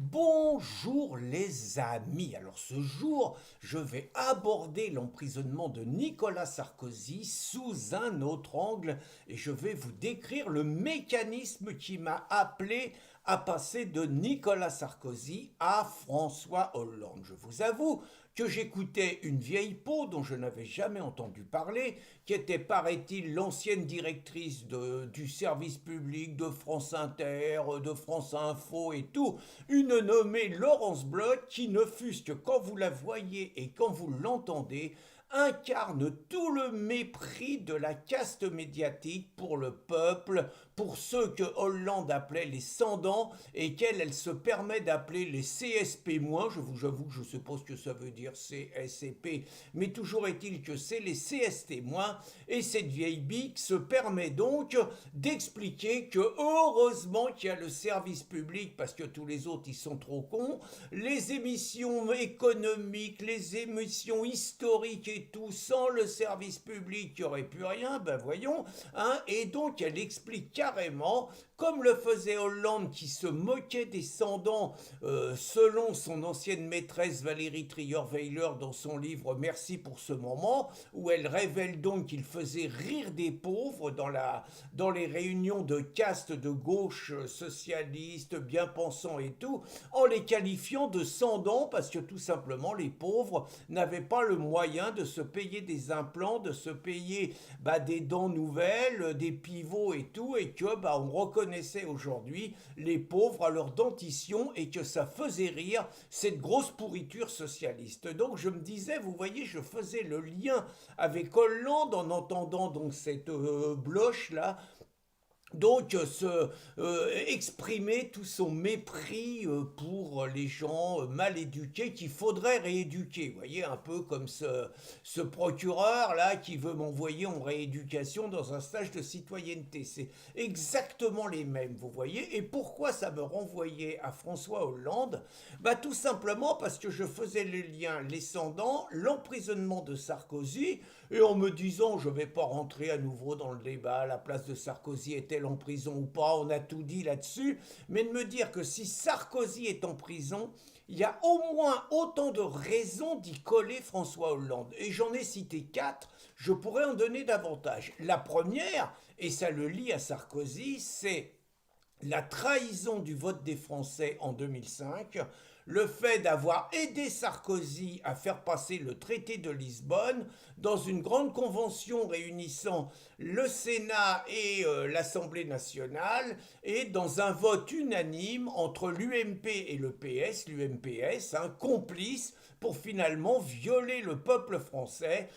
Bonjour les amis. Alors ce jour, je vais aborder l'emprisonnement de Nicolas Sarkozy sous un autre angle et je vais vous décrire le mécanisme qui m'a appelé à passer de Nicolas Sarkozy à François Hollande. Je vous avoue que j'écoutais une vieille peau dont je n'avais jamais entendu parler, qui était, paraît-il, l'ancienne directrice du service public de France Inter, de France Info et tout, une nommée Laurence Bloch qui ne fût-ce que quand vous la voyez et quand vous l'entendez, incarne tout le mépris de la caste médiatique pour le peuple, pour ceux que Hollande appelait les sans-dents et qu'elle elle se permet d'appeler les CSP-, j'avoue que je suppose que ça veut dire CSP, mais toujours est-il que c'est les CST-, et cette vieille bique se permet donc d'expliquer que heureusement qu'il y a le service public parce que tous les autres ils sont trop cons, les émissions économiques, les émissions historiques et tout, sans le service public, il n'y aurait plus rien, ben voyons, hein, et donc elle explique carrément, comme le faisait Hollande qui se moquait des sans-dents, selon son ancienne maîtresse Valérie Trierweiler dans son livre Merci pour ce moment, où elle révèle donc qu'il faisait rire des pauvres dans les réunions de caste de gauche socialistes, bien pensants et tout, en les qualifiant de sans-dents parce que tout simplement les pauvres n'avaient pas le moyen de se payer des implants, de se payer des dents nouvelles, des pivots et tout, et que on reconnaissait aujourd'hui les pauvres à leur dentition et que ça faisait rire cette grosse pourriture socialiste. Donc je me disais, vous voyez, je faisais le lien avec Hollande en entendant donc cette bloche là donc exprimer tout son mépris pour les gens mal éduqués qu'il faudrait rééduquer. Vous voyez, un peu comme ce procureur là qui veut m'envoyer en rééducation dans un stage de citoyenneté. C'est exactement les mêmes, vous voyez. Et pourquoi ça me renvoyait à François Hollande? Tout simplement parce que je faisais le lien, les sans-dents, l'emprisonnement de Sarkozy, et en me disant, je ne vais pas rentrer à nouveau dans le débat, la place de Sarkozy est-elle en prison ou pas, on a tout dit là-dessus, mais de me dire que si Sarkozy est en prison, il y a au moins autant de raisons d'y coller François Hollande. Et j'en ai cité quatre, je pourrais en donner davantage. La première, et ça le lie à Sarkozy, c'est la trahison du vote des Français en 2005, le fait d'avoir aidé Sarkozy à faire passer le traité de Lisbonne dans une grande convention réunissant le Sénat et l'Assemblée nationale et dans un vote unanime entre l'UMP et le PS, l'UMPS, complice pour finalement violer le peuple français.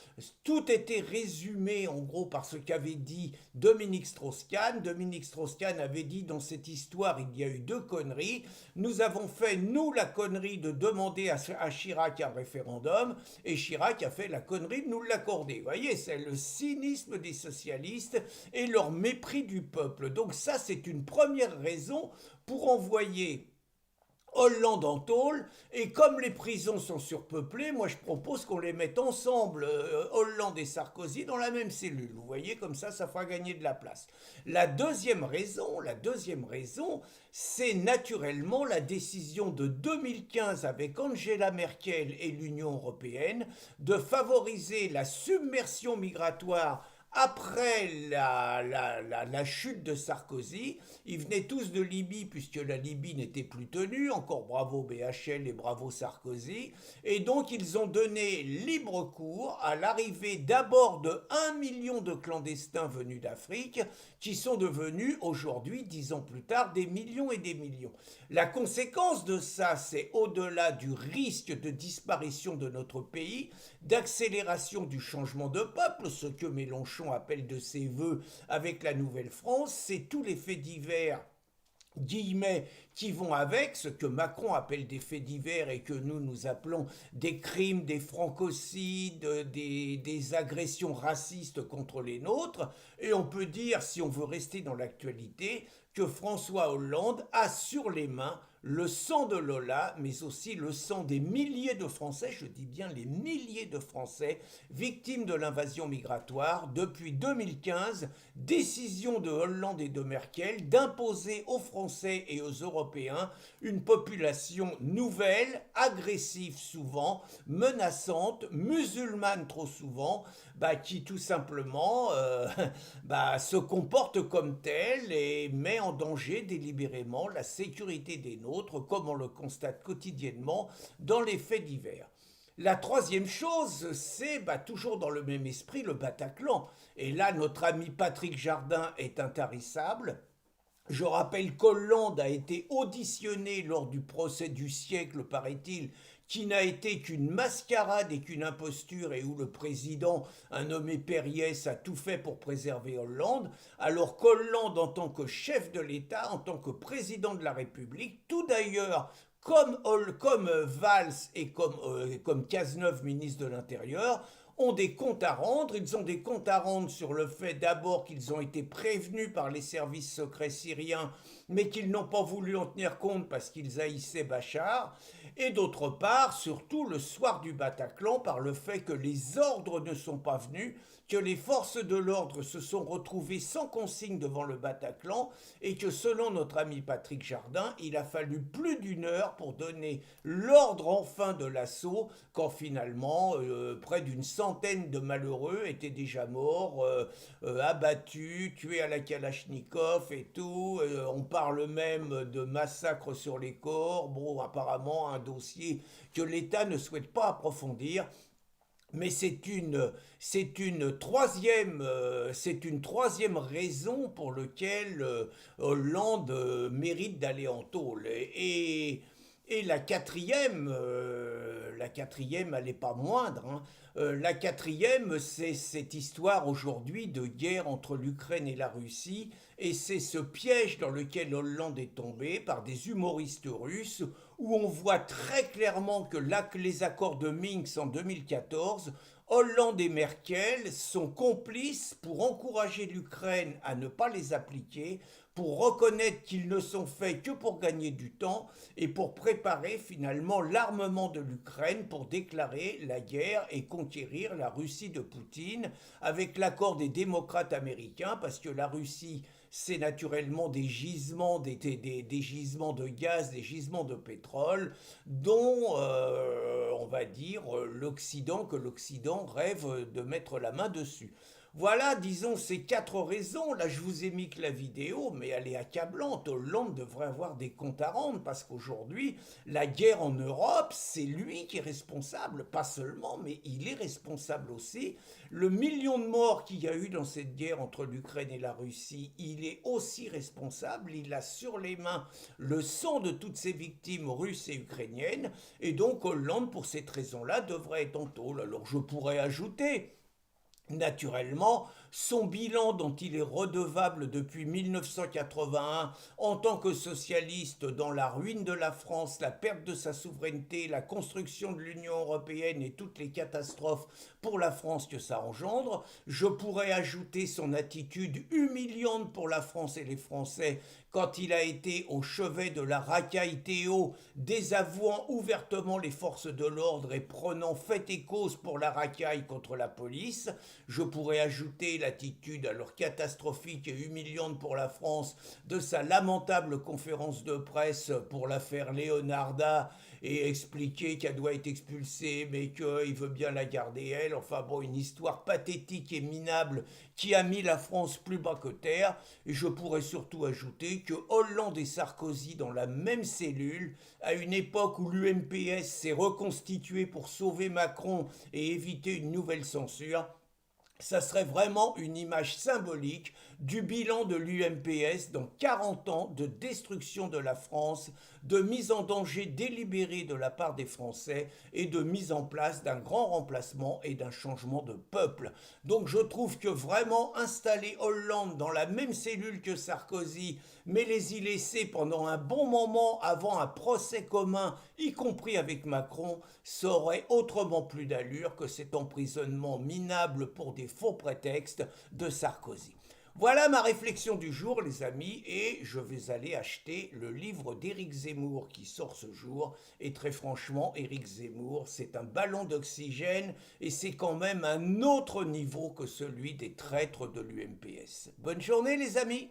Tout était résumé en gros par ce qu'avait dit Dominique Strauss-Kahn. Dominique Strauss-Kahn avait dit dans cette histoire il y a eu deux conneries. Nous avons fait nous la connerie de demander à Chirac un référendum et Chirac a fait la connerie de nous l'accorder. Vous voyez, c'est le cynisme des socialistes et leur mépris du peuple. Donc ça c'est une première raison pour envoyer Hollande en tôle, et comme les prisons sont surpeuplées, moi je propose qu'on les mette ensemble, Hollande et Sarkozy, dans la même cellule. Vous voyez, comme ça fera gagner de la place. La deuxième raison, c'est naturellement la décision de 2015 avec Angela Merkel et l'Union européenne de favoriser la submersion migratoire après la chute de Sarkozy. Ils venaient tous de Libye puisque la Libye n'était plus tenue, encore bravo BHL et bravo Sarkozy, et donc ils ont donné libre cours à l'arrivée d'abord de 1 million de clandestins venus d'Afrique qui sont devenus aujourd'hui, 10 ans plus tard, des millions et des millions. La conséquence de ça, c'est au-delà du risque de disparition de notre pays, d'accélération du changement de peuple, ce que Mélenchon appelle de ses voeux avec la Nouvelle-France, c'est tous les faits divers guillemets qui vont avec, ce que Macron appelle des faits divers et que nous appelons des crimes, des francocides, des agressions racistes contre les nôtres. Et on peut dire, si on veut rester dans l'actualité, que François Hollande a sur les mains le sang de Lola, mais aussi le sang des milliers de Français, je dis bien les milliers de Français, victimes de l'invasion migratoire. Depuis 2015, décision de Hollande et de Merkel d'imposer aux Français et aux Européens une population nouvelle, agressive souvent, menaçante, musulmane trop souvent, qui tout simplement se comporte comme telle et met en danger délibérément la sécurité des nôtres, comme on le constate quotidiennement dans les faits divers. La troisième chose, c'est toujours dans le même esprit le Bataclan. Et là, notre ami Patrick Jardin est intarissable. Je rappelle qu'Hollande a été auditionné lors du procès du siècle, paraît-il, qui n'a été qu'une mascarade et qu'une imposture et où le président, un nommé Périès, a tout fait pour préserver Hollande, alors qu'Hollande, en tant que chef de l'État, en tant que président de la République, tout d'ailleurs comme Valls et comme Cazeneuve, ministre de l'Intérieur, ont des comptes à rendre. Ils ont des comptes à rendre sur le fait d'abord qu'ils ont été prévenus par les services secrets syriens, mais qu'ils n'ont pas voulu en tenir compte parce qu'ils haïssaient Bachar. Et d'autre part, surtout le soir du Bataclan, par le fait que les ordres ne sont pas venus, que les forces de l'ordre se sont retrouvées sans consigne devant le Bataclan et que selon notre ami Patrick Jardin, il a fallu plus d'une heure pour donner l'ordre enfin de l'assaut quand finalement près d'une centaine de malheureux étaient déjà morts, abattus, tués à la Kalachnikov et tout. On parle même de massacres sur les corps. Bon, apparemment un dossier que l'État ne souhaite pas approfondir. Mais c'est une troisième raison pour laquelle Hollande mérite d'aller en tôle. Et la quatrième, elle n'est pas moindre, hein. La quatrième, c'est cette histoire aujourd'hui de guerre entre l'Ukraine et la Russie, et c'est ce piège dans lequel Hollande est tombé par des humoristes russes, où on voit très clairement que les accords de Minsk en 2014, Hollande et Merkel sont complices pour encourager l'Ukraine à ne pas les appliquer, pour reconnaître qu'ils ne sont faits que pour gagner du temps et pour préparer finalement l'armement de l'Ukraine pour déclarer la guerre et conquérir la Russie de Poutine avec l'accord des démocrates américains, parce que la Russie, c'est naturellement des gisements, des gisements de gaz, des gisements de pétrole, dont on va dire que l'Occident rêve de mettre la main dessus. Voilà, disons, ces quatre raisons. Là, je vous ai mis que la vidéo, mais elle est accablante. Hollande devrait avoir des comptes à rendre parce qu'aujourd'hui, la guerre en Europe, c'est lui qui est responsable. Pas seulement, mais il est responsable aussi. Le million de morts qu'il y a eu dans cette guerre entre l'Ukraine et la Russie, il est aussi responsable. Il a sur les mains le sang de toutes ces victimes russes et ukrainiennes. Et donc, Hollande, pour cette raison-là, devrait être en tôle. Alors, je pourrais ajouter naturellement, son bilan dont il est redevable depuis 1981 en tant que socialiste dans la ruine de la France, la perte de sa souveraineté, la construction de l'Union européenne et toutes les catastrophes pour la France que ça engendre. Je pourrais ajouter son attitude humiliante pour la France et les Français quand il a été au chevet de la racaille Théo, désavouant ouvertement les forces de l'ordre et prenant fait et cause pour la racaille contre la police. Je pourrais ajouter l'attitude alors catastrophique et humiliante pour la France de sa lamentable conférence de presse pour l'affaire Leonarda et expliquer qu'elle doit être expulsée mais qu'il veut bien la garder elle. Enfin bon, une histoire pathétique et minable qui a mis la France plus bas que terre. Et je pourrais surtout ajouter que Hollande et Sarkozy dans la même cellule, à une époque où l'UMPS s'est reconstitué pour sauver Macron et éviter une nouvelle censure, ça serait vraiment une image symbolique du bilan de l'UMPS dans 40 ans de destruction de la France, de mise en danger délibérée de la part des Français et de mise en place d'un grand remplacement et d'un changement de peuple. Donc je trouve que vraiment installer Hollande dans la même cellule que Sarkozy, mais les y laisser pendant un bon moment avant un procès commun, y compris avec Macron, ça aurait autrement plus d'allure que cet emprisonnement minable pour des faux prétextes de Sarkozy. Voilà ma réflexion du jour, les amis, et je vais aller acheter le livre d'Éric Zemmour qui sort ce jour. Et très franchement, Éric Zemmour, c'est un ballon d'oxygène et c'est quand même un autre niveau que celui des traîtres de l'UMPS. Bonne journée, les amis!